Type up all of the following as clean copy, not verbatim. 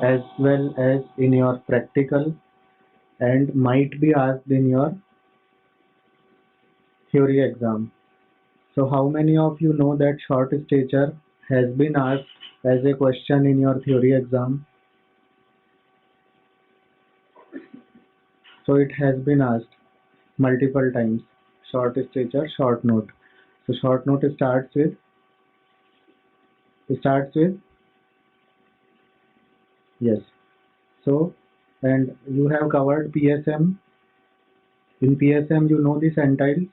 as well as in your practical and might be asked in your theory exam. So how many of you know that short stature has been asked as a question in your theory exam? So it has been asked multiple times. Short stature, short note. So short note starts with yes. So and you have covered PSM. In PSM you know the centiles,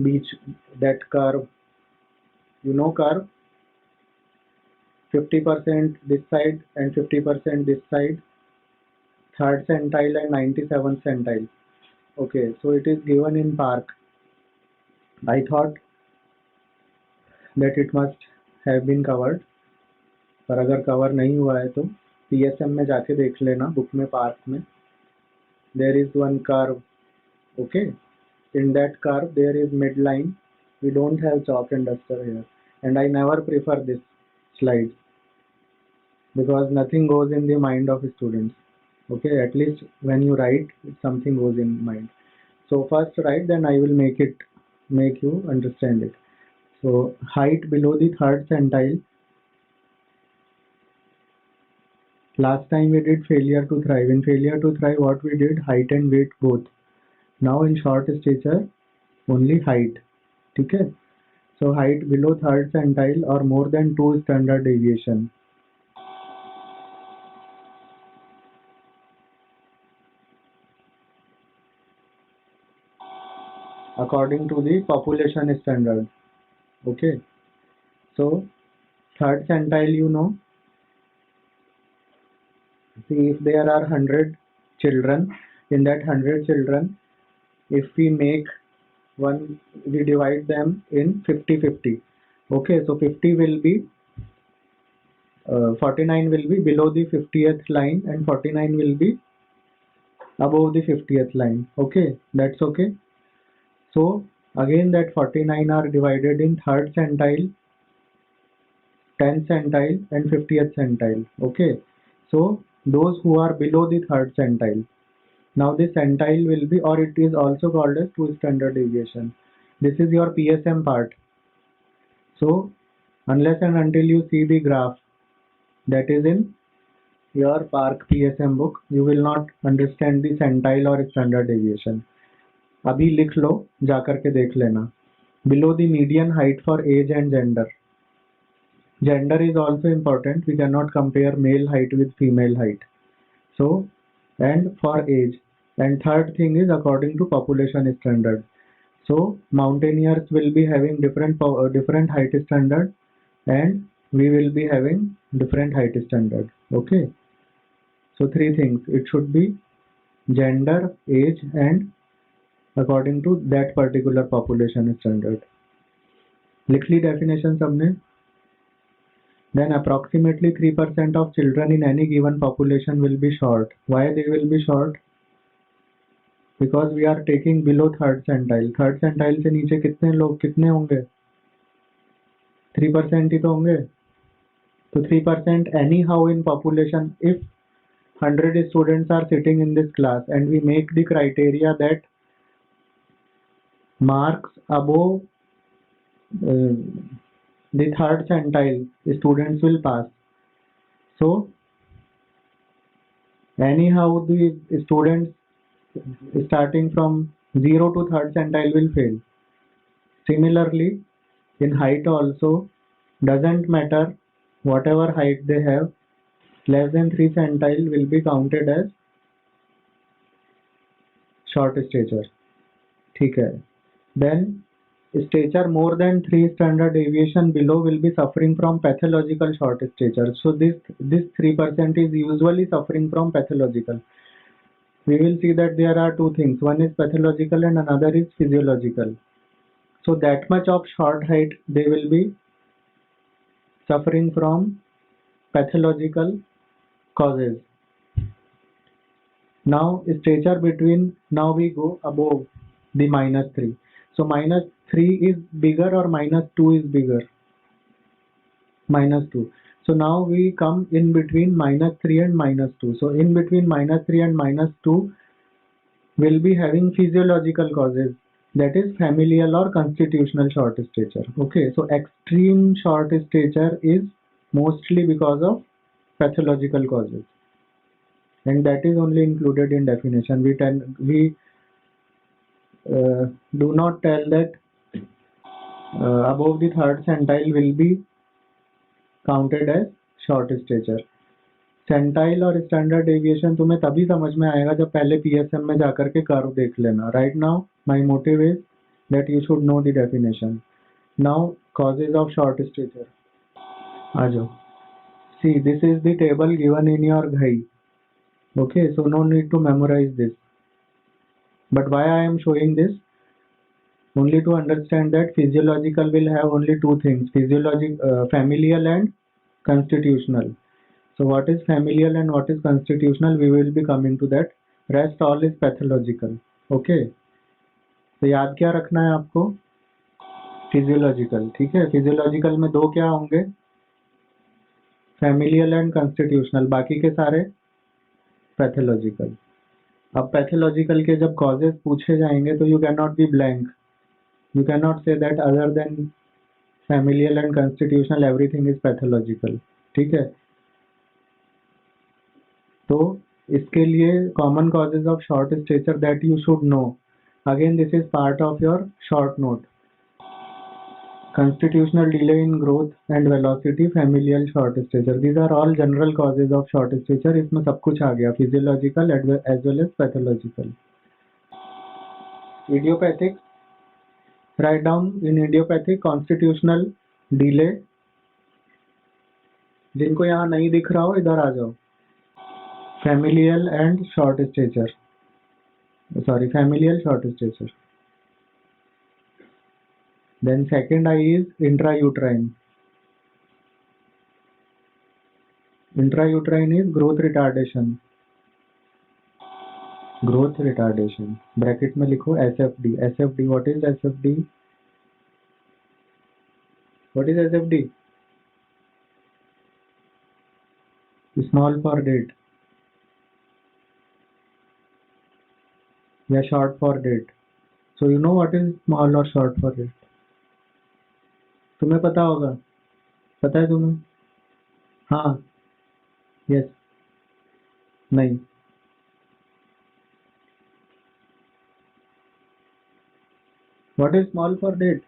beach, that curve. You know curve, 50% this side and 50% this side, third centile and 97th centile. Okay, so it is given in PARC. I thought that it must have been covered, पर अगर cover नहीं हुआ है तो PSM में जाके देख लेना बुक में, पार्क में. There is one curve. Okay, in that curve there is midline. We don't have chalk and duster here, and I never prefer this slide because nothing goes in the mind of students. Okay, at least when you write something goes in mind. So first write, then I will make you understand it. So height below the third centile. Last time we did failure to thrive. In failure to thrive, what we did, height and weight both. Now in short stature, only height. Okay. So height below third centile or more than 2 standard deviation. According to the population standard. Okay. So third centile, you know. See, if there are 100 children, in that 100 children, if we make one, we divide them in 50-50. Okay, so 50 will be 49 will be below the 50th line and 49 will be above the 50th line. Okay, that's okay. So again that 49 are divided in third centile, 10th centile and 50th centile. Okay, so those who are below the third centile. Now this centile will be, or it is also called as 2 standard deviation. This is your PSM part. So unless and until you see the graph that is in your PARC PSM book, you will not understand the centile or standard deviation. अभी लिख लो, जा करके देख लेना. Below the median height for age and gender. Gender is also important. We cannot compare male height with female height. So, and for age. And third thing is according to population standard. So mountaineers will be having different height standard, and we will be having different height standard. Okay. So three things. It should be gender, age, and according to that particular population standard. लिख ली definition सबने? Then approximately 3% of children in any given population will be short. Why they will be short? Because we are taking below third centile. Third centile से नीचे कितने लोग कितने होंगे? 3% ही तो होंगे. So 3% anyhow in population. If 100 students are sitting in this class and we make the criteria that marks above the third centile, students will pass. So anyhow the students starting from 0 to third centile will fail. Similarly, in height also, doesn't matter whatever height they have, less than 3 centile will be counted as short stature. ठीक है. Then stature more than 3 standard deviation below will be suffering from pathological short stature. So this 3% is usually suffering from pathological. We will see that there are two things. One is pathological and another is physiological. So that much of short height they will be suffering from pathological causes. Now stature between, now we go above the -3. So -3 is bigger or -2 is bigger? -2. So now we come in between -3 and -2. So in between -3 and -2 will be having physiological causes, that is familial or constitutional short stature. Okay, so extreme short stature is mostly because of pathological causes, and that is only included in definition. We do not tell that above the third centile will be counted as short stature. Centile और standard deviation तुम्हें तभी समझ में आएगा जब पहले PSM में जाकर के कर्व देख लेना. Right now my motive is that you should know the definition. Now causes of short stature. आ जाओ. See this is the table given in your Ghai. Okay, so no need to memorize this. But why I am showing this? Only to understand that physiological will have only two things, familial and constitutional. So what is familial and what is constitutional, we will be coming to that. Rest all is pathological. Okay, तो याद क्या रखना है आपको? Physiological. ठीक है, physiological में दो क्या होंगे? Familial and constitutional. बाकी के सारे पैथोलॉजिकल. अब पैथोलॉजिकल के जब कॉजेज पूछे जाएंगे तो you can not be blank. You cannot say that other than familial and constitutional everything is pathological. ठीक है, तो इसके लिए common causes of short stature that you should know. Again, this is part of your short note. Constitutional delay in growth and velocity, familial short stature. These are all general causes of short stature. इसमें सब कुछ आ गया, physiological as well as pathological. Idiopathic. Write down in idiopathic constitutional delay. जिनको यहाँ नहीं दिख रहा हो इधर आ जाओ. Familial and short stature. Sorry, familial short stature. Then second I is intrauterine. Intrauterine is growth retardation. Growth retardation. Bracket में लिखो SFD. SFD, what is SFD? What is SFD? Small for date या short for date. So you know what is small or short for date? तुम्हें पता होगा. पता है तुम्हें? हाँ, yes, नहीं. What is small for date?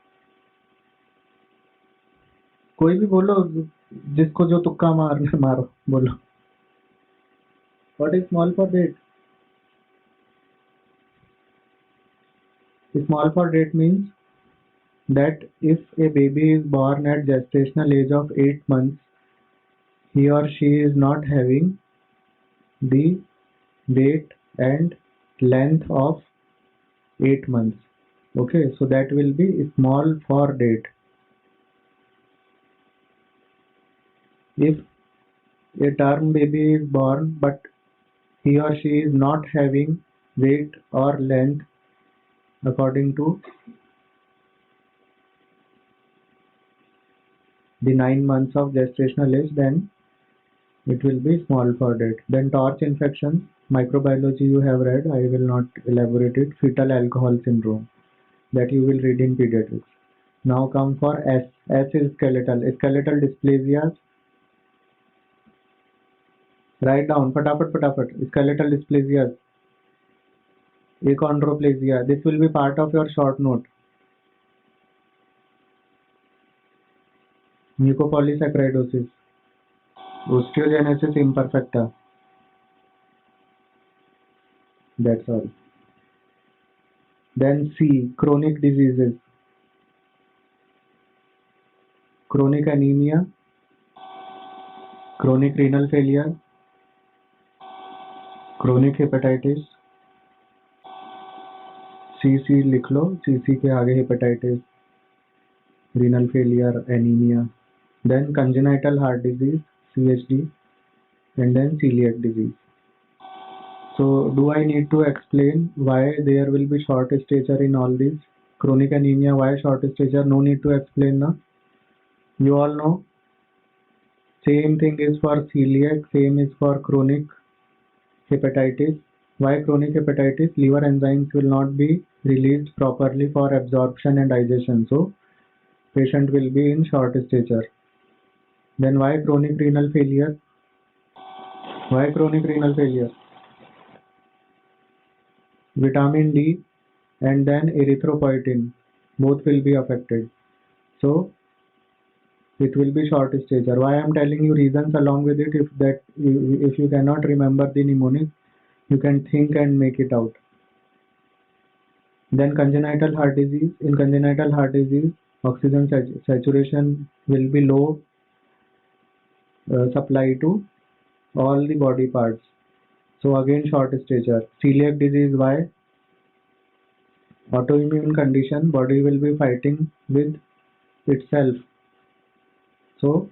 कोई भी बोलो, जिसको जो तुक्का मारने मारो, बोलो. What is small for date? Small for date means that if a baby is born at gestational age of 8 months, he or she is not having the weight and length of 8 months. Okay, so that will be small for date. If a term baby is born but he or she is not having weight or length according to the 9 months of gestational age, then it will be small for date. Then torch infection, microbiology you have read, I will not elaborate it. Fetal alcohol syndrome, that you will read in pediatrics. Now come for S. S is skeletal. Skeletal dysplasias. Write down, फटाफट. Skeletal dysplasias. Achondroplasia. This will be part of your short note. Mucopolysaccharidosis. Osteogenesis imperfecta. That's all. Then C, chronic diseases. Chronic anemia, chronic renal failure, chronic hepatitis. CC लिख लो, CC के आगे hepatitis, renal failure, anemia. Then congenital heart disease, CHD, and then celiac disease. So do I need to explain why there will be short stature in all these? Chronic anemia, why short stature? No need to explain now. You all know. Same thing is for celiac, same is for chronic hepatitis. Why chronic hepatitis? Liver enzymes will not be released properly for absorption and digestion, so patient will be in short stature. Then why chronic renal failure? Why chronic renal failure? Vitamin D and then erythropoietin, both will be affected. So it will be short stature. Why I am telling you reasons along with it? If you cannot remember the mnemonic, you can think and make it out. Then congenital heart disease. In congenital heart disease, oxygen saturation will be low, supply to all the body parts. So again short stature. Celiac disease, why? Autoimmune condition, body will be fighting with itself. So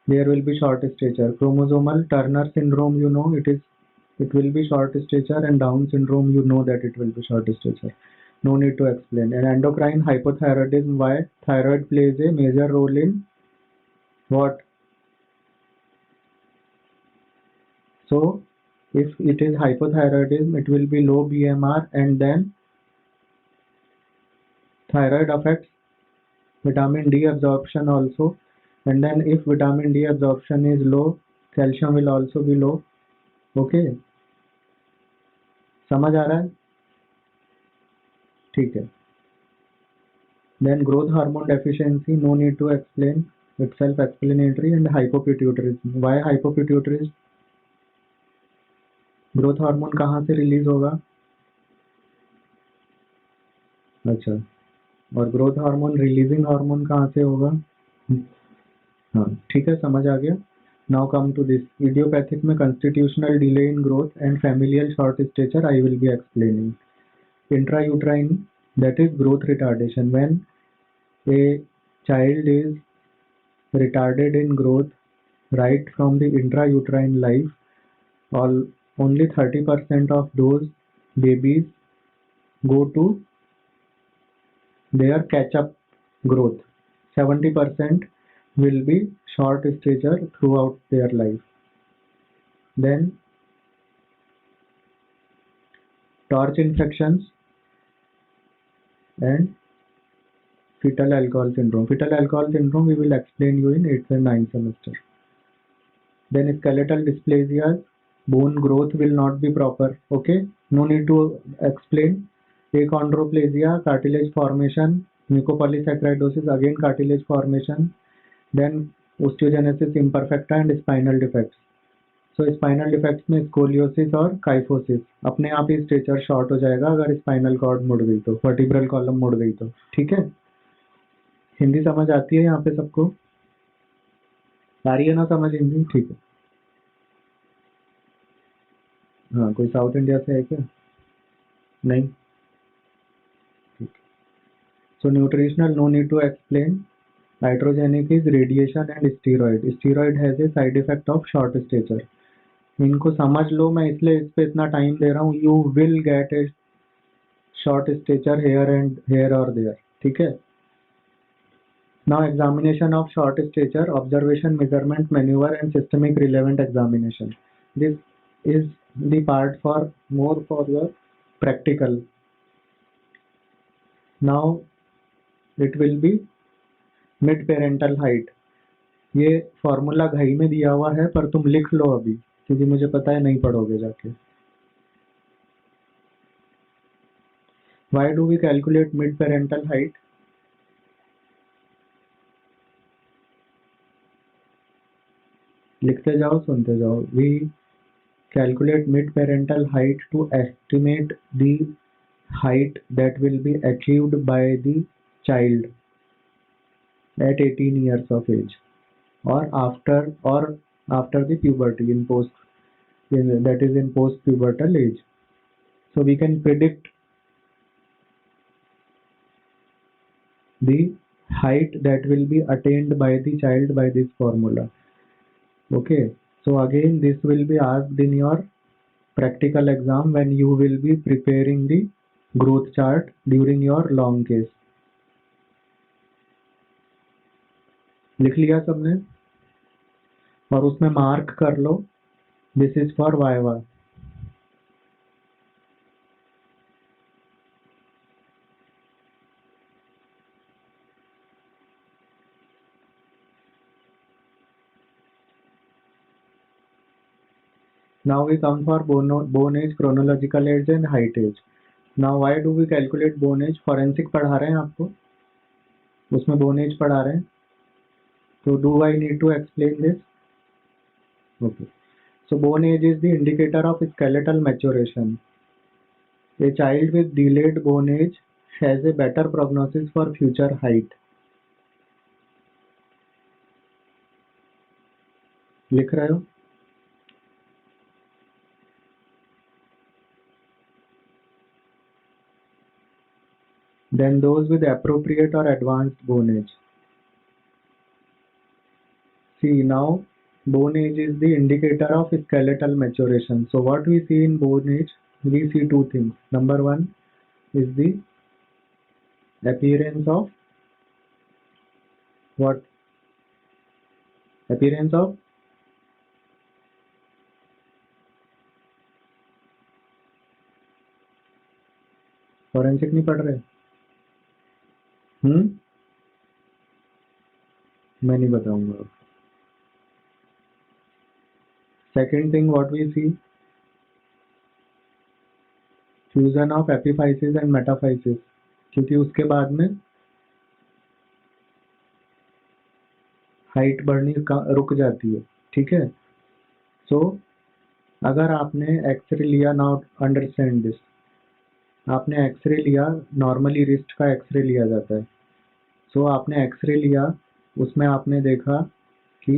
there will be short stature. Chromosomal Turner syndrome, you know, it will be short stature, and Down syndrome, you know that it will be short stature. No need to explain. And endocrine hypothyroidism, why? Thyroid plays a major role in what? So if it is hypothyroidism, it will be low BMR, and then thyroid affects vitamin D absorption also. And then if vitamin D absorption is low, calcium will also be low. Okay, समझ आ रहा है? ठीक है. Then growth hormone deficiency, no need to explain, it's self-explanatory. And hypopituitarism, why hypopituitarism? Growth hormone कहाँ से release होगा? अच्छा, और ग्रोथ हार्मोन रिलीजिंग हार्मोन कहाँ से होगा? हाँ ठीक है, समझ आ गया. Now come to this. Idiopathic में constitutional delay in growth and familial short stature I will be explaining. Intrauterine, that is growth retardation. When a child is retarded in growth right from the intrauterine life, only 30% of those babies go to their catch-up growth. 70% will be short stature throughout their life. Then torch infections and fetal alcohol syndrome. Fetal alcohol syndrome we will explain you in 8th and 9th semester. Then skeletal dysplasia, bone growth will not be proper. Okay, no need to explain. Achondroplasia, cartilage formation. Mucopolysaccharidosis, again cartilage formation. Then osteogenesis imperfecta and spinal defects. So spinal defects में scoliosis और kyphosis. अपने आप ही stretcher short हो जाएगा अगर spinal cord मुड़ गई तो, वर्टिब्रल कॉलम मुड़ गई तो. ठीक है, हिंदी समझ आती है यहाँ पे सबको? आ रही है ना समझ हिंदी? ठीक है. हाँ, कोई साउथ इंडिया से है क्या? नहीं. ठीक. So nutritional, no need to explain. Iatrogenic is radiation and steroid. Steroid has a side effect of short stature. इनको समझ लो, मैं इसलिए इस पे इतना टाइम दे रहा हूँ. You will get a short stature here or there. ठीक है. Now examination of short stature, observation, measurement, maneuver and systemic relevant examination. This is the part for more for your practical. Now it will be mid parental height. ये formula Ghai में दिया हुआ है पर तुम लिख लो अभी, क्योंकि मुझे पता है नहीं पढ़ोगे जाके. Why do we calculate mid parental height? लिखते जाओ, सुनते जाओ. We calculate mid parental height to estimate the height that will be achieved by the child at 18 years of age or after the puberty, that is in post pubertal age. So we can predict the height that will be attained by the child by this formula. Okay, so again this will be asked in your practical exam when you will be preparing the growth chart during your long case. लिख लिया सबने? और उसमें mark कर लो this is for viva. Now we come for bone age, chronological age and height age. Now why do we calculate bone age? Forensic पढ़ा रहे हैं आपको, उसमें bone age पढ़ा रहे हैं, तो do I need to explain this? Okay. So bone age is the indicator of skeletal maturation. A child with delayed bone age has a better prognosis for future height. लिख रहे हो? Than those with appropriate or advanced bone age. See, now bone age is the indicator of skeletal maturation. So what we see in bone age, we see two things. Number one is the appearance of what? Appearance of forensic नहीं पढ़ रहे? मैं नहीं बताऊंगा। Second thing what we see, fusion of epiphysis and metaphysis, क्योंकि उसके बाद में हाइट बढ़नी रुक जाती है, ठीक है। सो अगर आपने एक्सरे लिया, नाउ अंडरस्टैंड दिस, आपने एक्सरे लिया, नॉर्मली रिस्ट का एक्सरे लिया जाता है। सो आपने एक्सरे लिया, उसमें आपने देखा कि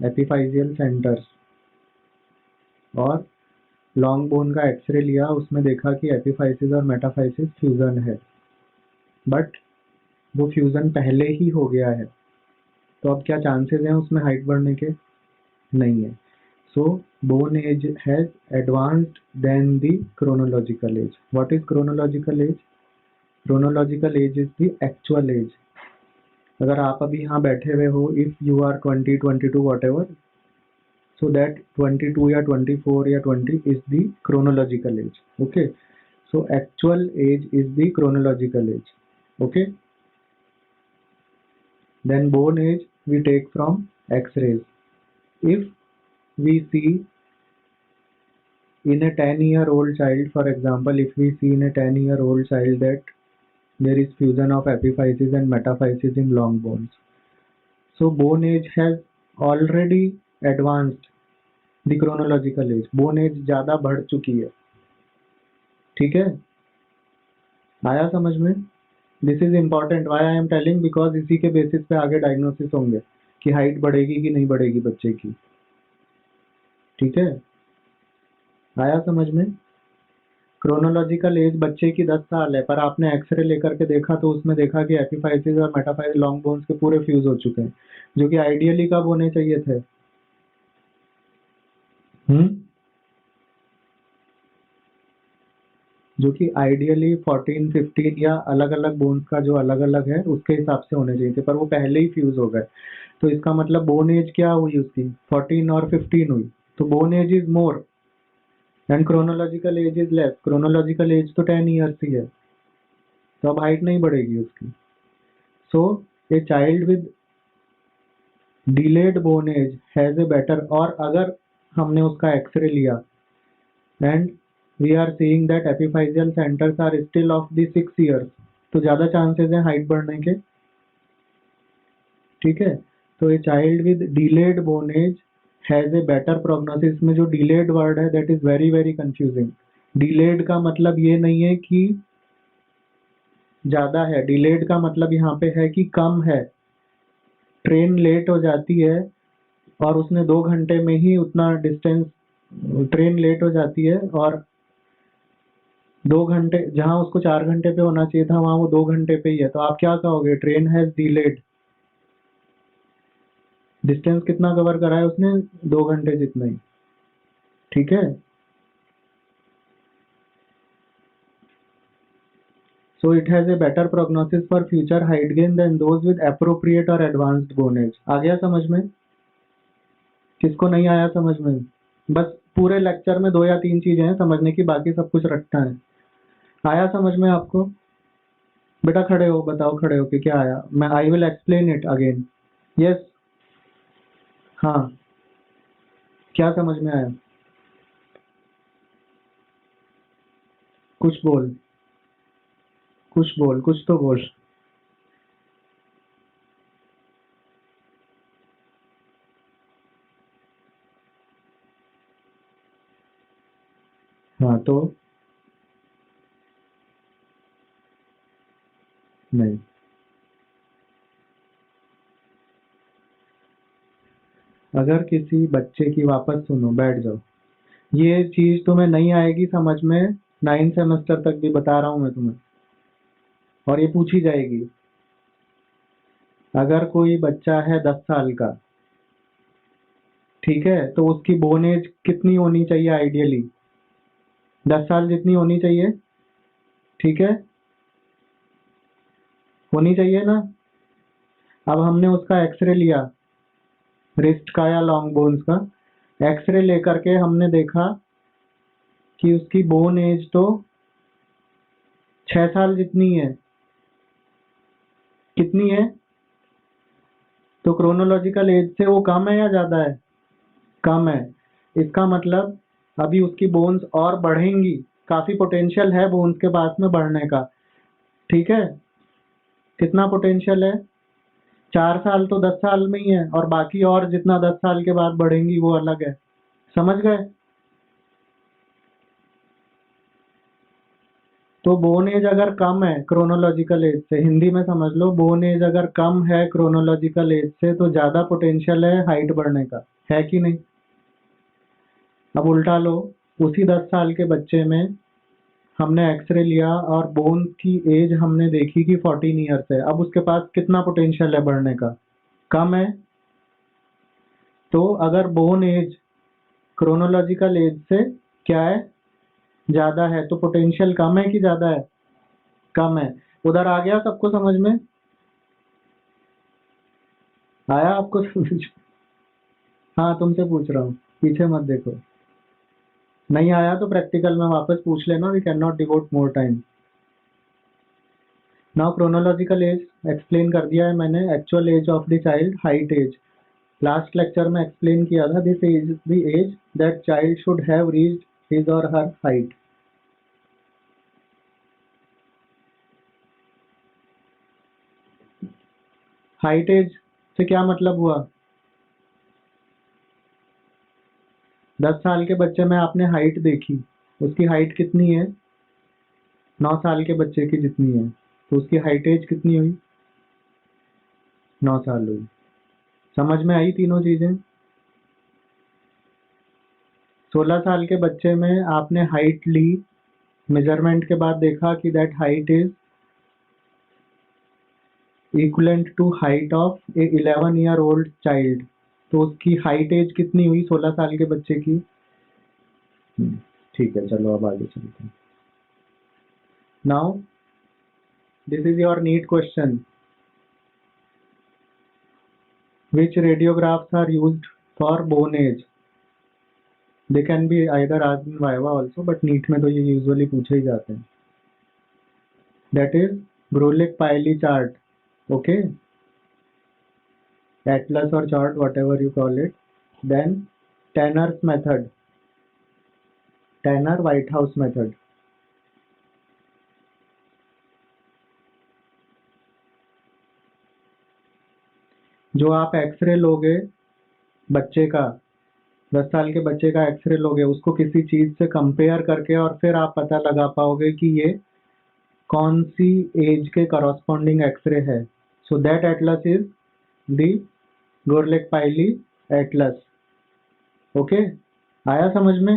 एपिफाइजियल सेंटर्स, और लॉन्ग बोन का एक्सरे लिया, उसमें देखा कि एपिफाइसिस और मेटाफाइसिस फ्यूजन है, बट वो फ्यूजन पहले ही हो गया है, तो अब क्या चांसेस हैं उसमें हाइट बढ़ने के? नहीं है। So bone age has advanced then the chronological age. What is chronological age? Chronological age is the actual age. अगर आप अभी यहाँ बैठे हुए हो, if you are 20, 22 whatever, so that 22 या 24 या 20 is the chronological age. Okay, so actual age is the chronological age. Okay, then bone age we take from x-rays. If we see in a 10-year-old child, for example, if we see in a 10-year-old child that there is fusion of epiphysis and metaphysis in long bones, so bone age has already advanced the chronological age. bone age ज़्यादा बढ़ चुकी है, ठीक है। आया समझ में? This is important, why I am telling, because इसी के बेसिस पे आगे डायग्नोसिस होंगे कि हाइट बढ़ेगी कि नहीं बढ़ेगी बच्चे की, ठीक है। आया समझ में? क्रोनोलॉजिकल एज बच्चे की 10 साल है, पर आपने एक्सरे लेकर के देखा तो उसमें देखा कि एपिफाइसिस और मेटाफाइसिस लॉन्ग बोन्स के पूरे फ्यूज हो चुके हैं, जो कि आइडियली कब होने चाहिए थे? जो कि आइडियली 14, 15 या अलग अलग बोन्स का जो अलग अलग है उसके हिसाब से होने चाहिए थे, पर वो पहले ही फ्यूज हो गए। तो इसका मतलब बोन एज क्या हुई उसकी? 14 और 15 हुई, तो bone age is more and chronological age is less. Chronological age तो 10 ईयर्स ही है, तो अब हाइट नहीं बढ़ेगी उसकी। So a child with delayed bone age has a better, और अगर हमने उसका एक्सरे लिया and we are seeing that epiphyseal centers are still of the 6 years, तो ज़्यादा चांसेस हैं हाइट बढ़ने के, ठीक है। तो a child with delayed bone age has a better prognosis. में जो डिलेड वर्ड है that is very very confusing. Delayed का मतलब ये नहीं है कि ज़्यादा है, डिलेड का मतलब यहाँ पे है कि कम है। ट्रेन लेट हो जाती है और उसने 2 घंटे में ही उतना डिस्टेंस, ट्रेन लेट हो जाती है और 2 घंटे जहां उसको 4 घंटे पे होना चाहिए था वहां वो 2 घंटे पे ही है, तो आप क्या कहोगे? Train has delayed. डिस्टेंस कितना कवर करा है उसने? 2 घंटे जितना ही, ठीक है। So it has a better prognosis for future height gain than those with appropriate और एडवांस्ड बोन एज। आ गया समझ में? किसको नहीं आया समझ में? बस पूरे लेक्चर में 2 या 3 चीजें हैं समझने की, बाकी सब कुछ रट्टा है। आया समझ में आपको? बेटा खड़े हो, बताओ खड़े हो कि क्या आया। मैं I will explain it again. Yes, हाँ, क्या समझ में आया? कुछ बोल, कुछ बोल, कुछ तो बोल। हाँ तो नहीं, अगर किसी बच्चे की, वापस सुनो, बैठ जाओ। ये चीज तुम्हें नहीं आएगी समझ में, 9 सेमेस्टर तक भी बता रहा हूँ मैं तुम्हें, और ये पूछी जाएगी। अगर कोई बच्चा है 10 साल का, ठीक है, तो उसकी बोन एज कितनी होनी चाहिए आइडियली? 10 साल जितनी होनी चाहिए, ठीक है, होनी चाहिए ना। अब हमने उसका एक्सरे लिया, रिस्ट का या लॉन्ग बोन्स का। एक्सरे लेकर के हमने देखा कि उसकी बोन एज तो 6 साल जितनी है। कितनी है? तो क्रोनोलॉजिकल एज से वो कम है या ज्यादा है? कम है। इसका मतलब अभी उसकी बोन्स और बढ़ेंगी, काफी पोटेंशियल है बोन्स के पास में बढ़ने का। ठीक है, कितना पोटेंशियल है? 4 साल तो 10 साल में ही है, और बाकी और जितना 10 साल के बाद बढ़ेंगी वो अलग है। समझ गए? तो बोन एज अगर कम है क्रोनोलॉजिकल एज से, हिंदी में समझ लो, बोन एज अगर कम है क्रोनोलॉजिकल एज से तो ज्यादा पोटेंशियल है हाइट बढ़ने का, है कि नहीं? अब उल्टा लो, उसी 10 साल के बच्चे में हमने एक्सरे लिया और बोन की एज हमने देखी कि 14 ईयर्स है। अब उसके पास कितना पोटेंशियल है बढ़ने का? कम है। तो अगर बोन एज क्रोनोलॉजिकल एज से क्या है, ज्यादा है, तो पोटेंशियल कम है कि ज्यादा है? कम है। उधर आ गया सबको समझ में? आया आपको समझ? हाँ, तुमसे पूछ रहा हूँ, पीछे मत देखो। नहीं आया तो प्रैक्टिकल में वापस पूछ लेना, we can not devote more time. Now chronological age explain कर दिया है मैंने, actual age of the child, height age. Last lecture में एक्सप्लेन किया था, this is the age that child should have reached his और हर हाइट। हाइट एज से क्या मतलब हुआ? 10 साल के बच्चे में आपने हाइट देखी, उसकी हाइट कितनी है? 9 साल के बच्चे की जितनी है, तो उसकी हाइट एज कितनी हुई? 9 साल हुई। समझ में आई तीनों चीजें? 16 साल के बच्चे में आपने हाइट ली, मेजरमेंट के बाद देखा कि that height is equivalent to height of a 11 year old child. तो उसकी हाइट एज कितनी हुई 16 साल के बच्चे की? ठीक है, चलो अब आगे चलते हैं। Now this is your NEET question, which radiographs are used for bone age? They can be either asked in viva also, but NEET में तो ये यूजुअली पूछे ही जाते हैं। That is Breulich-Paili chart, okay, atlas or chart, whatever you call it. Then Tanner's method, Tanner Whitehouse method. जो आप x ray लोगे बच्चे का, 10 साल के बच्चे का एक्सरे लोगे, उसको किसी चीज से कंपेयर करके, और फिर आप पता लगा पाओगे कि ये कौन सी एज के करस्पॉन्डिंग एक्सरे है। So that Atlas is the Goerlich-Paili Atlas. Okay, आया समझ में?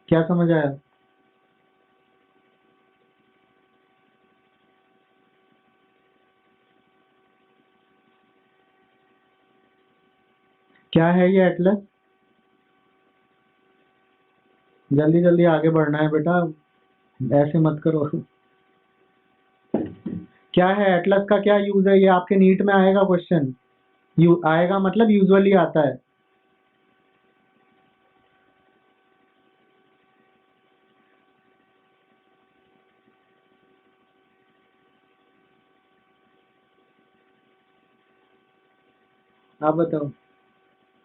क्या समझ आया? क्या है ये एटलस? जल्दी जल्दी आगे बढ़ना है बेटा, ऐसे मत करो। क्या है एटलस का, क्या यूज है, ये आपके नीट में आएगा क्वेश्चन। यू आएगा मतलब यूजुअली आता है। आप बताओ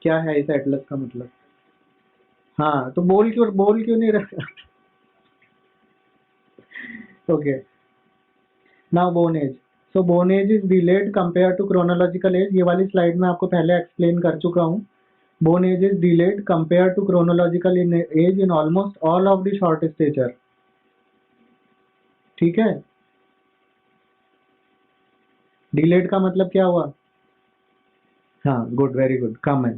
क्या है इस एटलस का मतलब। हाँ तो बोल क्यों नहीं रहा। Okay, now bone age. So bone age is delayed compare to chronological age. ये वाली स्लाइड में आपको पहले एक्सप्लेन कर चुका हूँ। Bone age is delayed compare to chronological in age in almost all of the short stature. ठीक है, डिलेड का मतलब क्या हुआ। हाँ गुड, वेरी गुड, कम है।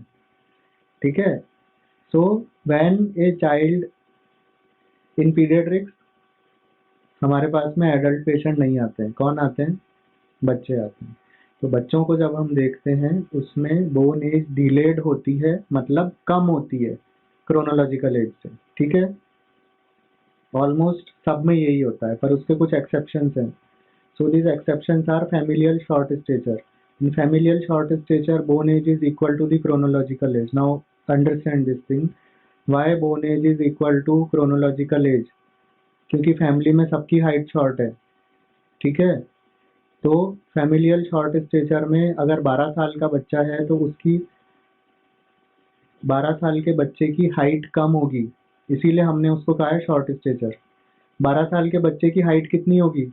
ठीक है, so when a child in paediatrics, हमारे पास में एडल्ट पेशेंट नहीं आते हैं, कौन आते हैं, बच्चे आते हैं। तो बच्चों को जब हम देखते हैं उसमें बोन एज डिलेड होती है, मतलब कम होती है क्रोनोलॉजिकल एज से। ठीक है, ऑलमोस्ट सब में यही होता है, पर उसके कुछ एक्सेप्शंस हैं। सो these exceptions are familial short stature. In familial short stature, bone age is equal to the chronological age. Now understand this thing. Why bone age is equal to chronological age? क्योंकि family में सबकी height short है। ठीक है, तो familial short stretcher में अगर 12 साल का बच्चा है तो उसकी 12 साल के बच्चे की हाइट कम होगी, इसीलिए हमने उसको कहा है शॉर्ट स्टेचर। 12 साल के बच्चे की हाइट कितनी होगी,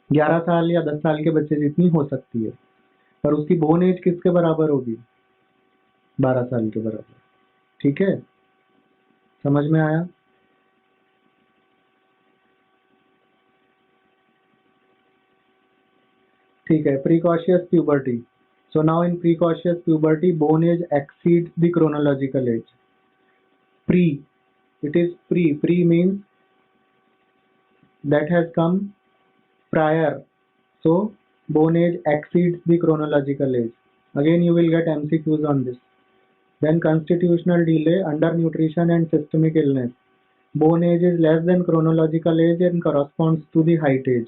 11 साल या 10 साल के बच्चे जितनी हो सकती है, पर उसकी बोन एज किसके बराबर होगी, 12 साल के बराबर। ठीक है, समझ में आया। ठीक है, precocious puberty. So now in precocious puberty bone age exceeds the chronological age. Pre, it is pre means that has come prior, so bone age exceeds the chronological age. Again you will get MCQs on this. Then constitutional delay, undernutrition and systemic illness. Bone age is less than chronological age and corresponds to the height age.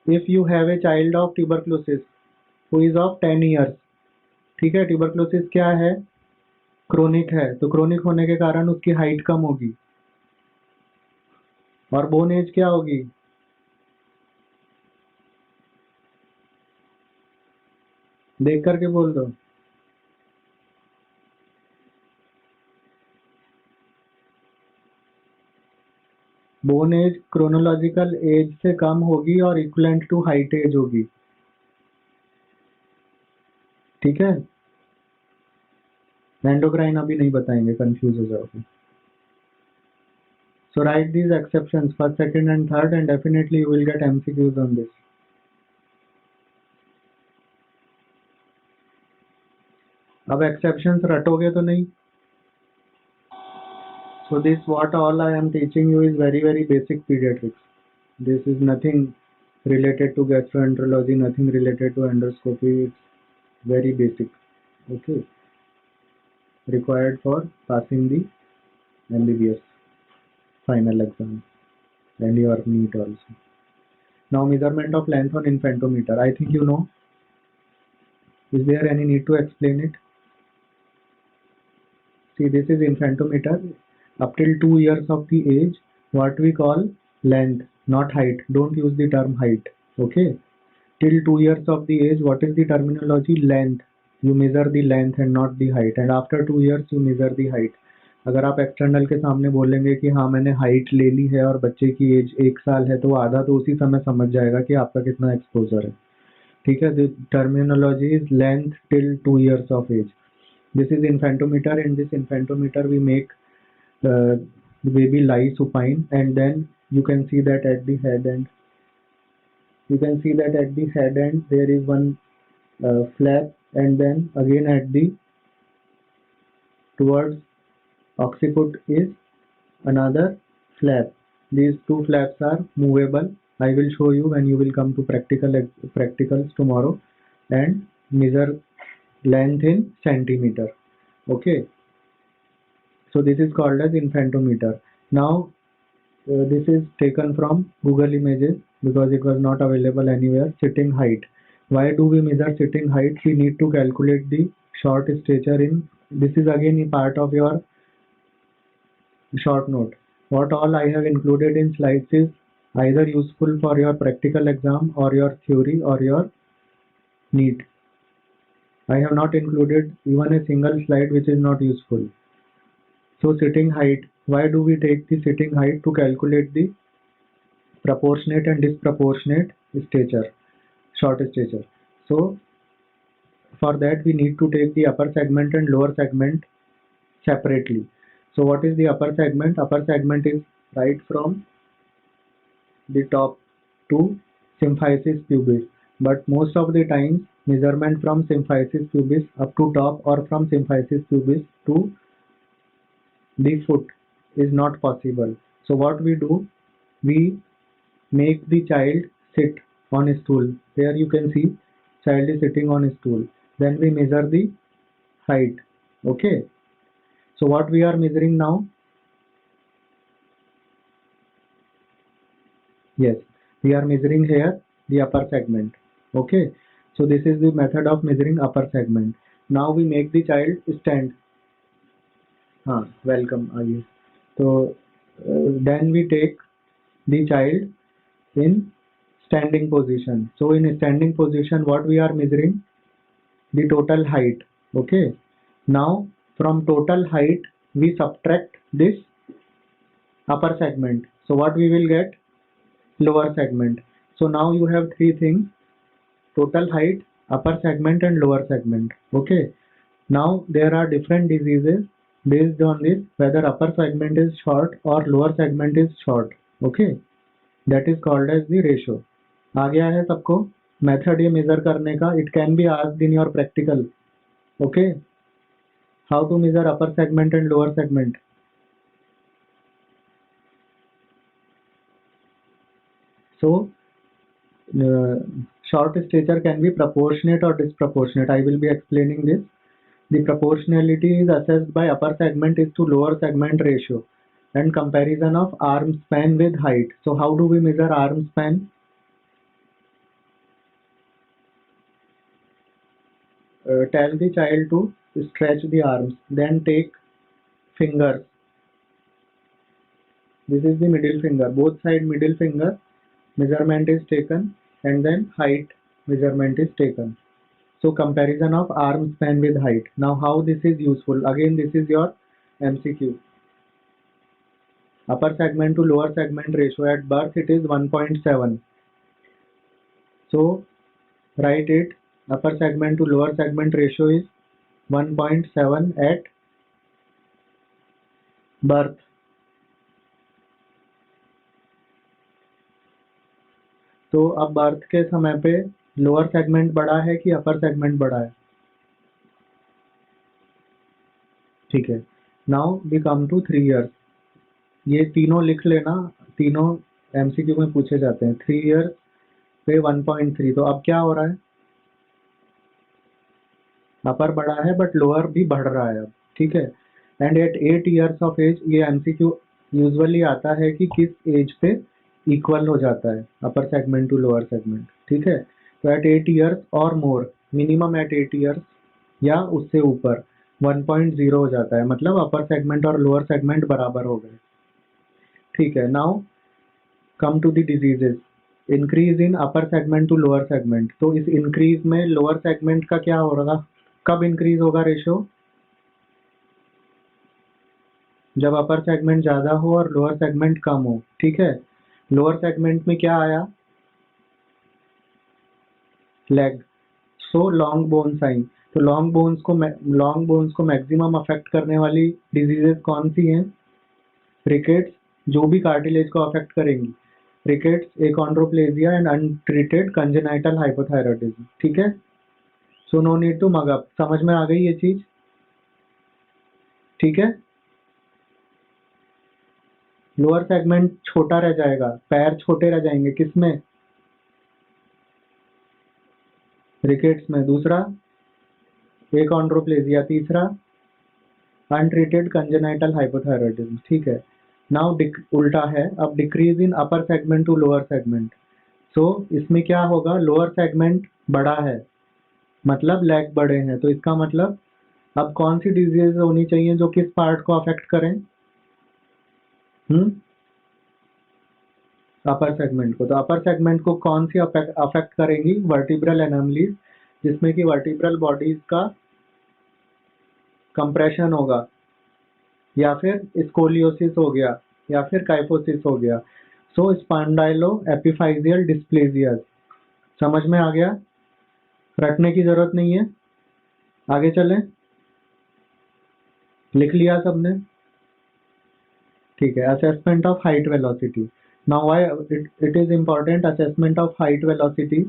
If you have a child of tuberculosis who is of 10 years, ठीक है, tuberculosis क्या है, chronic है, तो chronic होने के कारण उसकी हाइट कम होगी, और बोन एज क्या होगी, देख करके बोल दो। बोन एज क्रोनोलॉजिकल एज से कम होगी और इक्वलेंट टू हाइट एज होगी। ठीक है, एंडोक्राइन अभी नहीं बताएंगे, कंफ्यूज हो जाओगे। So write these exceptions first, second and third, and definitely you will get MCQs on this. अब एक्सेप्शंस रटोगे तो नहीं। So this what all I am teaching you is very very basic pediatrics. This is nothing related to gastroenterology, nothing related to endoscopy. It's very basic. Okay, required for passing the MBBS final exam and your NEET also. Now measurement of length on infantometer. I think you know. Is there any need to explain it? See, this is infantometer. Up till 2 years of the age, what we call length, not height. Don't use the term height. Okay. Till 2 years of the age, what is the terminology? Length. You measure the length and not the height. And after 2 years, you measure the height. अगर आप external के सामने बोलेंगे कि हाँ मैंने height ले ली है और बच्चे की एज 1 साल है, तो आधा तो उसी समय समझ जाएगा कि आपका कितना एक्सपोजर है। ठीक है, the terminology is length till 2 years of age. This is infantometer. In this infantometer, we make the baby lie supine, and then you can see that at the head end. You can see that at the head end there is one flap, and then again at the towards occiput is another flap. These two flaps are movable. I will show you when you will come to practicals tomorrow and measure length in centimeter. Okay, so this is called as infantometer. Now this is taken from Google Images because it was not available anywhere. Sitting height. why do we measure sitting height? We need to calculate the short stature in, this is again a part of your short note. What all I have included in slides is either useful for your practical exam or your theory or your NEET. I have not included even a single slide which is not useful. So sitting height, why do we take the sitting height? To calculate the proportionate and disproportionate stature, short stature. So for that we need to take the upper segment and lower segment separately. So what is the upper segment? Upper segment is right from the top to symphysis pubis, but most of the times measurement from symphysis pubis up to top or from symphysis pubis to the foot is not possible. So what we do, we make the child sit on a stool. Here you can see child is sitting on a stool. Then we measure the height. Okay. So what we are measuring now? Yes, we are measuring here the upper segment. Okay. So this is the method of measuring upper segment. Now we make the child stand. Welcome, Ayush. So then we take the child in standing position. So in standing position, what we are measuring? The total height. Okay. Now from total height, we subtract this upper segment. So what we will get? Lower segment. So now you have three things: total height, upper segment and lower segment. Okay. Now there are different diseases based on this, whether upper segment is short or lower segment is short. Okay. That is called as the ratio. आ गया है सबको method ये measure करने का? It can be asked in your practical. Okay, how to measure upper segment and lower segment. So short stature can be proportionate or disproportionate. I will be explaining this. The proportionality is assessed by upper segment is to lower segment ratio and comparison of arm span with height. So how do we measure arm span? Tell the child to stretch the arms, then take fingers. This is the middle finger, both side middle finger measurement is taken, and then height measurement is taken. So comparison of arm span with height. Now how this is useful? Again, this is your MCQ. Upper segment to lower segment ratio at birth, it is 1.7. So write it. Upper segment to lower segment ratio is 1.7 at birth. तो अब birth के समय पे lower segment बड़ा है कि upper segment बड़ा है? ठीक है. Now we come to 3 years. ये तीनों लिख लेना, तीनों एमसीक्यू में पूछे जाते हैं. 3 इयर्स पे 1.3. तो अब क्या हो रहा है? अपर बड़ा है बट लोअर भी बढ़ रहा है अब. ठीक है. And at 8 years of age, ये एमसीक्यू यूजुअली आता है कि किस एज पे इक्वल हो जाता है upper segment to lower segment. ठीक है. तो एट 8 इयर्स और मोर, मिनिमम एट 8 इयर्स या उससे ऊपर 1.0 हो जाता है, मतलब अपर सेगमेंट और लोअर सेगमेंट बराबर हो गए. ठीक है. Now come to the diseases. Increase in upper segment to lower segment. तो इस इंक्रीज में लोअर सेगमेंट का क्या होगा? कब इंक्रीज होगा रेशियो? जब अपर सेगमेंट ज्यादा हो और लोअर सेगमेंट कम हो. ठीक है. लोअर सेगमेंट में क्या आया? Leg. So long bone sign. तो लॉन्ग बोन्स को मैक्सिमम अफेक्ट करने वाली डिजीजेस कौन सी हैं? रिकेट्स, जो भी कार्टिलेज को अफेक्ट करेंगी. Rickets, achondroplasia and untreated congenital hypothyroidism. ठीक है. So no need to mug up. समझ में आ गई ये चीज? ठीक है. लोअर सेगमेंट छोटा रह जाएगा, पैर छोटे रह जाएंगे. किसमें? रिकेट्स में. दूसरा एकोंड्रोप्लेजिया. तीसरा अनट्रीटेड कंजेनाइटल हाइपोथायरॉयडिज्म. ठीक है. नाउ उल्टा है, अब decrease in upper segment to lower segment. So इसमें क्या होगा, लोअर सेगमेंट बड़ा है मतलब लेग बड़े हैं, तो इसका मतलब अब कौन सी डिजीज होनी चाहिए जो किस पार्ट को अफेक्ट करें, अपर सेगमेंट को। तो अपर सेगमेंट को कौन सी अफेक्ट करेंगी, वर्टिब्रल एनोमलीज, जिसमें कि वर्टिब्रल बॉडीज का कंप्रेशन होगा, या फिर स्कोलियोसिस हो गया, या फिर काइफोसिस हो गया। सो स्पॉन्डाइलो एपिफाइजियल डिस्प्लेजिया। समझ में आ गया, रटने की जरूरत नहीं है, आगे चलें। लिख लिया सबने, ठीक है। Assessment of height velocity. Now why it is important assessment of height velocity.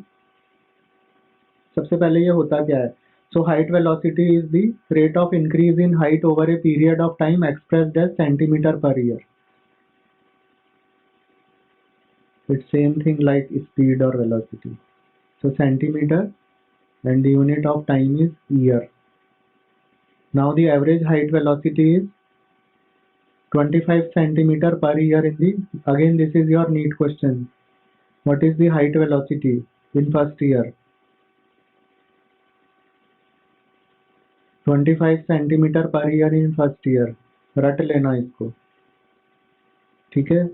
सबसे पहले ये होता क्या है, so height velocity is the rate of increase in height over a period of time expressed as centimetre per year. It's same thing like speed और velocity. So centimetre and the unit of time is year. Now the average height velocity is 25 centimeter per year in the, again this is your NEET question. What is the height velocity in first year? 25 centimeter per year in first year. रट लेना इसको, ठीक है।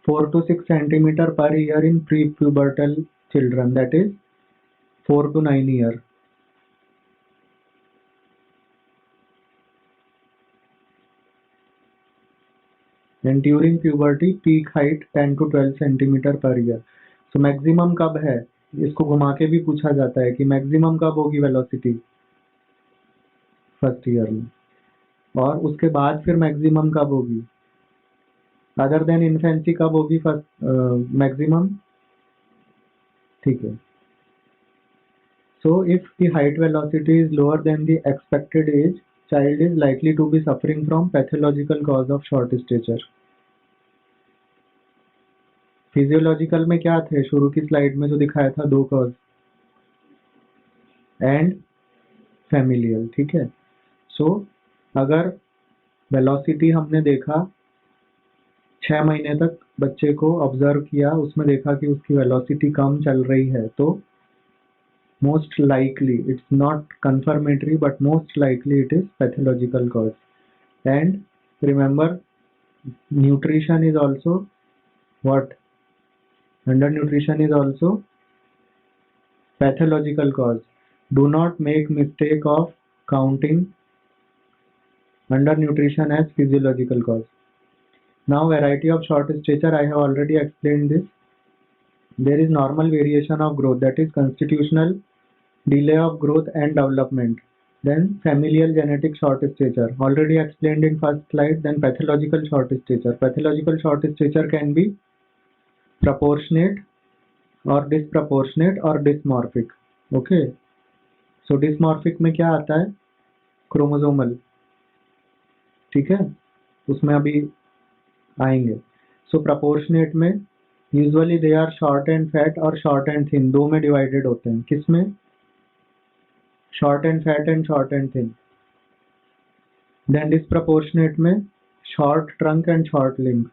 4 to 6 centimeter per year in pre-pubertal children, that is 4 to 9 year. And during puberty peak height 10 to 12 centimeter per year. So maximum कब है, इसको घुमा के भी पूछा जाता है कि मैक्सिमम कब होगी वेलोसिटी, फर्स्ट ईयर में, और उसके बाद फिर मैक्सिमम कब होगी, अदर देन इन्फेंसी कब होगी फर्स्ट मैक्सिमम, ठीक है। So if the height velocity is lower than the expected age, child is likely to be suffering from pathological cause of short stature. Physiological में क्या थे, शुरू की स्लाइड में जो दिखाया था, दो कॉज एंड फैमिलियल, ठीक है। सो अगर वेलोसिटी हमने देखा 6 महीने तक बच्चे को ऑब्जर्व किया, उसमें देखा कि उसकी वेलोसिटी कम चल रही है, तो most likely, it's not confirmatory but most likely it is pathological cause. And remember, nutrition is also what, undernutrition is also pathological cause. Do not make mistake of counting undernutrition as physiological cause. Now variety of short stature, I have already explained this. There is normal variation of growth, that is constitutional delay of growth and development. Then familial genetic short stature, already explained in first slide. Then pathological short stature. Pathological short stature can be proportionate or disproportionate or dysmorphic. Okay, so dysmorphic में क्या आता है, chromosomal, ठीक है, उसमें अभी आएंगे। So proportionate में usually they are short and fat और शॉर्ट एंड थिन, दो में डिवाइडेड होते हैं। किसमें, short and fat and short and thin. Then disproportionate में short trunk and short limb.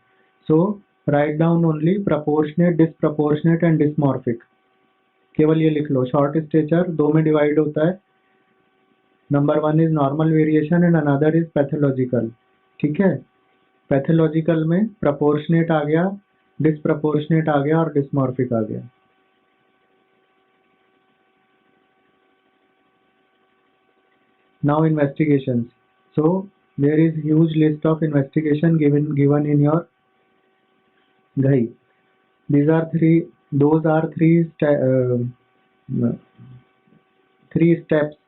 So write down only proportionate, disproportionate and dysmorphic, केवल ये लिख लो। शॉर्ट स्टेचर दो में डिवाइड होता है, number 1 is normal variation and another is pathological, ठीक है। पैथोलॉजिकल में प्रपोर्शनेट आ गया, डिस्प्रपोर्शनेट आ गया और डिस्मॉर्फिक आ गया। Now investigations. So there is huge list of investigation given in your ghai. These are those are three steps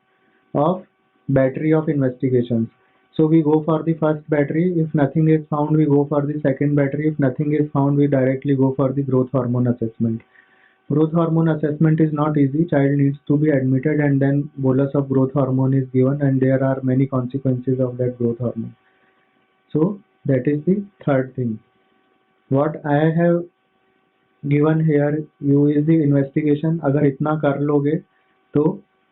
of battery of investigations. So we go for the first battery. If nothing is found, we go for the second battery. If nothing is found, we directly go for the growth hormone assessment. Growth hormone assessment is not easy. Child needs to be admitted and then bolus of growth hormone is given, and there are many consequences of that growth hormone. So that is the third thing. What I have given here you is the investigation. अगर इतना कर लोगे तो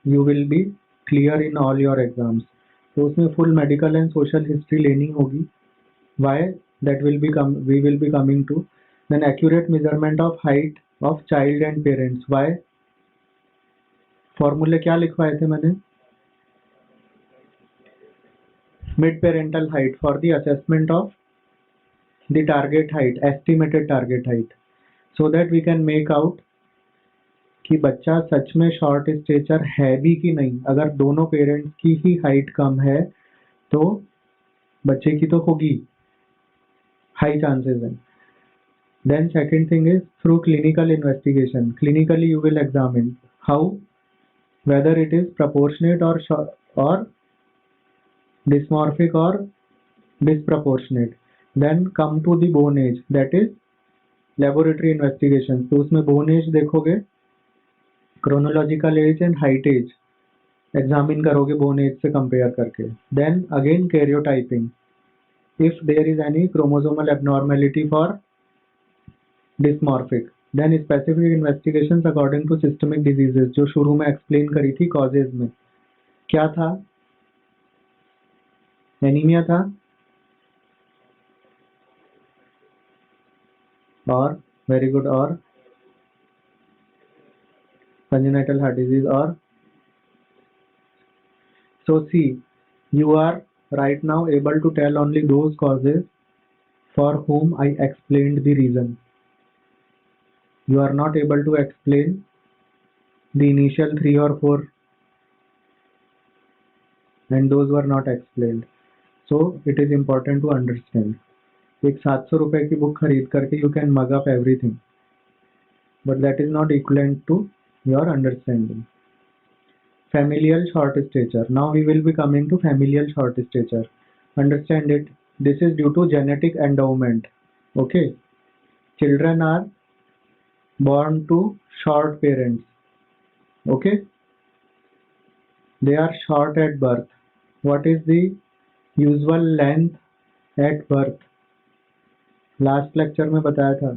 you will be clear in all your exams. तो उसमें full medical and social history लेनी होगी. Why? That will be we will be coming to. Then accurate measurement of height of child and parents. Why? फॉर्मूले क्या लिखवाए थे मैंने? Mid parental height for the assessment of the target height, estimated target height, so that we can make out कि बच्चा सच में short stature है भी कि नहीं. अगर दोनों पेरेंट्स की ही हाइट कम है तो बच्चे की तो होगी, हाई चांसेस हैं. Then second thing is through clinical investigation. Clinically you will examine how, whether it is proportionate or dysmorphic or disproportionate. Then come to the bone age, that is laboratory investigation. तो उसमें bone age देखोगे, chronological age and height age examine करोगे bone age से compare करके. Then again karyotyping. If there is any chromosomal abnormality for dysmorphic. Then specific investigations according to systemic diseases, जो शुरू में explain करी थी causes में. क्या था? एनीमिया था और वेरी गुड, और congenital heart disease or so. See, you are right now able to tell only those causes for whom I explained the reason. You are not able to explain the initial 3 or 4 and those were not explained. So it is important to understand. एक 700 रुपए की book खरीद करके you can mug up everything, but that is not equivalent to your understanding. Familial short stature. Now we will be coming to familial short stature. Understand it. This is due to genetic endowment. Okay. Children are born to short parents. Okay. They are short at birth. What is the usual length at birth? Last lecture में बताया था.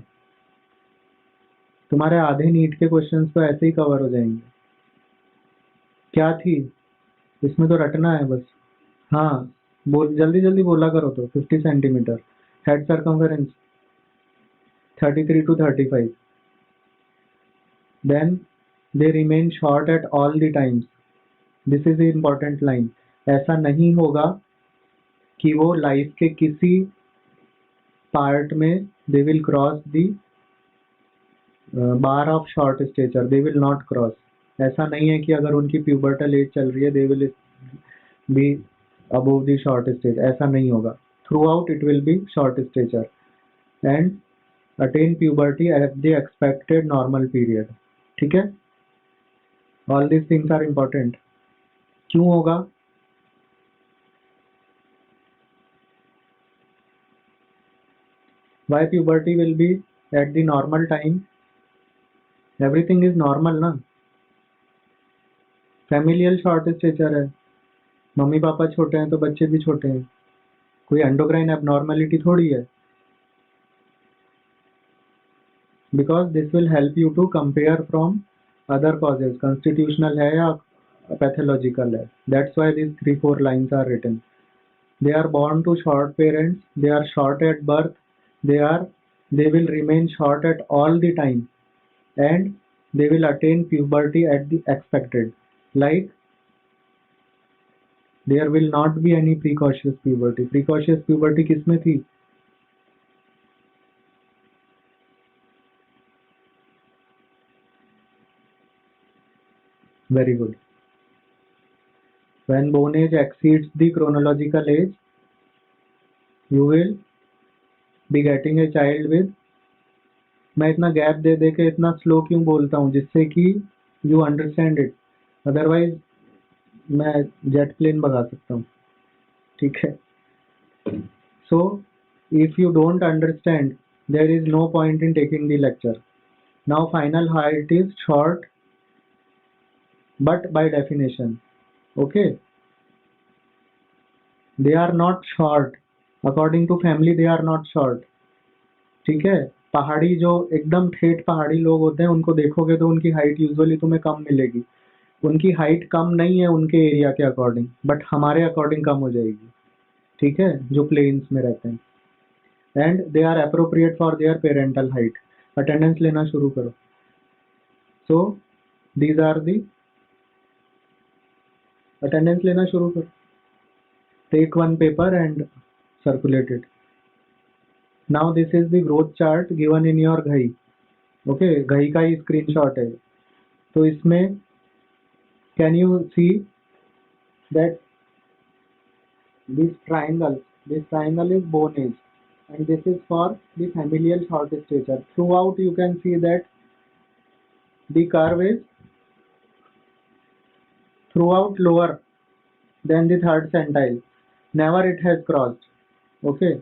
तुम्हारे आधे NEET के questions तो ऐसे ही cover हो जाएंगे. क्या थी इसमें, तो रटना है बस. हाँ, बोल जल्दी जल्दी बोला करो. तो 50 centimetre head circumference 33 to 35. Then they remain short at all the times. This is the important line. ऐसा नहीं होगा कि वो लाइफ के किसी पार्ट में they will cross the bar of short stature. They will not cross. ऐसा नहीं है कि अगर उनकी pubertal age चल रही है they will be above the short stage. ऐसा नहीं होगा. Throughout it will be short stature and attain puberty at the expected normal period. ठीक है. All these things are important. क्यों होगा? Why puberty will be at the normal time? Everything is normal ना. Familial short stature है. Mummy papa छोटे हैं तो बच्चे भी छोटे हैं. कोई एंडोक्राइन एबनॉर्मेलिटी थोड़ी है. Because this will help you to compare from other causes. Constitutional है या pathological है. That's why these 3-4 lines are written. They are born to short parents. They are short at birth. They will remain short at all the time, and they will attain puberty at the expected. Like there will not be any precocious puberty. Precocious puberty किसमें थी? Very good. When bone age exceeds the chronological age, you will be getting a child with. मैं इतना gap दे दे के इतना slow क्यों बोलता हूँ, जिससे कि यू अंडरस्टैंड इट. अदरवाइज मैं जेट प्लेन भगा सकता हूँ. ठीक है. So if you don't understand there is no point in taking the lecture. Now final height is short but by definition. Okay, they are not short according to family. They are not short. ठीक है. पहाड़ी जो एकदम ठेठ पहाड़ी लोग होते हैं उनको देखोगे तो उनकी हाइट यूजुअली तुम्हें कम मिलेगी. उनकी हाइट कम नहीं है उनके एरिया के अकॉर्डिंग, बट हमारे अकॉर्डिंग कम हो जाएगी. ठीक है, जो प्लेन्स में रहते हैं. and they are appropriate for their parental height. Attendance लेना शुरू करो. So these are the attendance लेना शुरू करो. Take one paper and circulate it. Now this is the growth chart given in your Ghai. Okay, Ghai का ही screenshot है. तो इसमें can you see that this triangle is bone age, and this is for the familial short stature. Throughout you can see that the curve is throughout lower than the third centile. Never it has crossed. Okay,